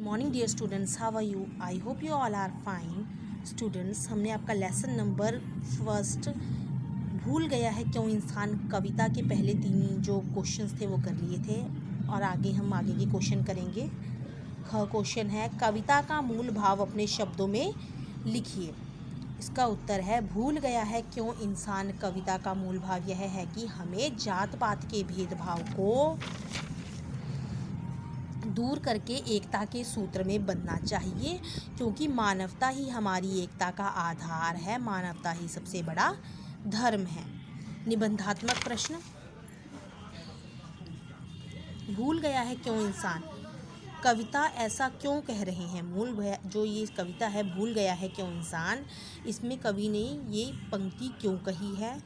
Morning dear students, how are you? I hope you all are fine. Students, हमने आपका lesson number first भूल गया है क्यों इंसान कविता के पहले 3 जो क्वेश्चंस थे वो कर लिए थे और हम आगे के क्वेश्चन करेंगे। क्वेश्चन है, कविता का मूल भाव अपने शब्दों में लिखिए। इसका उत्तर है, भूल गया है क्यों इंसान कविता का मूल भाव यह है कि हमें जात पात के भेदभाव को दूर करके एकता के सूत्र में बंधना चाहिए, क्योंकि मानवता ही हमारी एकता का आधार है। मानवता ही सबसे बड़ा धर्म है। निबंधात्मक प्रश्न, भूल गया है क्यों इंसान, कविता ऐसा क्यों कह रहे हैं? जो ये कविता है भूल गया है क्यों इंसान, इसमें कवि ने ये पंक्ति क्यों कही है?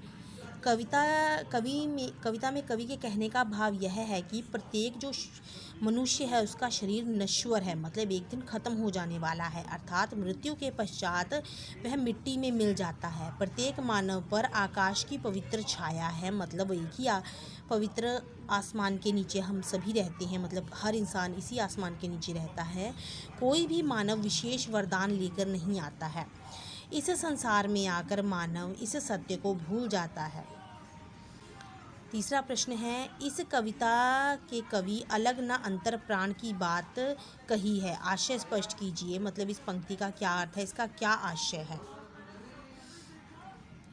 कविता में कवि के कहने का भाव यह है कि प्रत्येक जो मनुष्य है उसका शरीर नश्वर है, मतलब एक दिन ख़त्म हो जाने वाला है, अर्थात मृत्यु के पश्चात वह मिट्टी में मिल जाता है। प्रत्येक मानव पर आकाश की पवित्र छाया है, मतलब एक ही पवित्र आसमान के नीचे हम सभी रहते हैं, मतलब हर इंसान इसी आसमान के नीचे रहता है। कोई भी मानव विशेष वरदान लेकर नहीं आता है। इस संसार में आकर मानव इस सत्य को भूल जाता है। तीसरा प्रश्न है, इस कविता के कवि अलग न अंतर प्राण की बात कही है, आशय स्पष्ट कीजिए। मतलब इस पंक्ति का क्या अर्थ है, इसका क्या आशय है?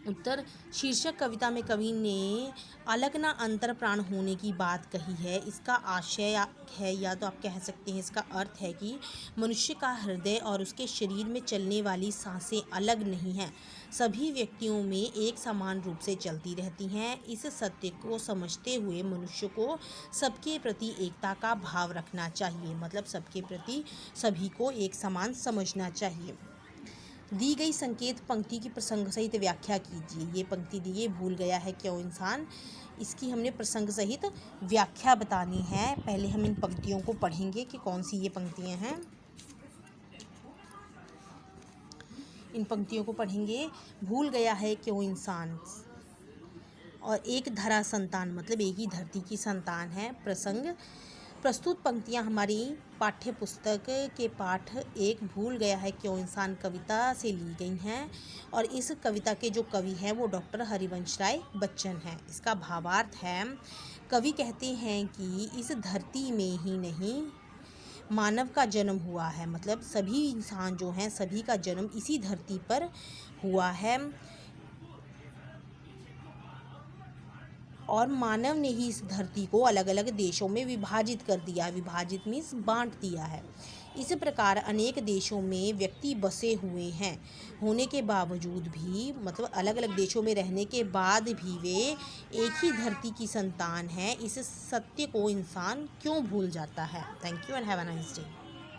उत्तर, शीर्षक कविता में कवि ने अलग न अंतर प्राण होने की बात कही है। इसका आशय है, या तो आप कह सकते हैं इसका अर्थ है कि मनुष्य का हृदय और उसके शरीर में चलने वाली सांसें अलग नहीं हैं, सभी व्यक्तियों में एक समान रूप से चलती रहती हैं। इस सत्य को समझते हुए मनुष्य को सबके प्रति एकता का भाव रखना चाहिए, मतलब सबके प्रति सभी को एक समान समझना चाहिए। दी गई संकेत पंक्ति की प्रसंग सहित व्याख्या कीजिए। ये पंक्ति दी है, भूल गया है क्यों इंसान, इसकी हमने प्रसंग सहित व्याख्या बतानी है। पहले हम इन पंक्तियों को पढ़ेंगे कि कौन सी ये पंक्तियां हैं। इन पंक्तियों को पढ़ेंगे। भूल गया है क्यों इंसान और एक धरा संतान, मतलब एक ही धरती की संतान है। प्रसंग, प्रस्तुत पंक्तियां हमारी पाठ्य पुस्तक के पाठ 1 भूल गया है क्यों इंसान कविता से ली गई हैं, और इस कविता के जो कवि हैं वो डॉक्टर हरिवंश राय बच्चन हैं। इसका भावार्थ है, कवि कहते हैं कि इस धरती में ही नहीं मानव का जन्म हुआ है, मतलब सभी इंसान जो हैं सभी का जन्म इसी धरती पर हुआ है, और मानव ने ही इस धरती को अलग अलग देशों में विभाजित कर दिया। विभाजित मीन्स बांट दिया है। इस प्रकार अनेक देशों में व्यक्ति बसे हुए हैं, होने के बावजूद भी, मतलब अलग अलग देशों में रहने के बाद भी वे एक ही धरती की संतान हैं। इस सत्य को इंसान क्यों भूल जाता है? Thank you and have a nice day.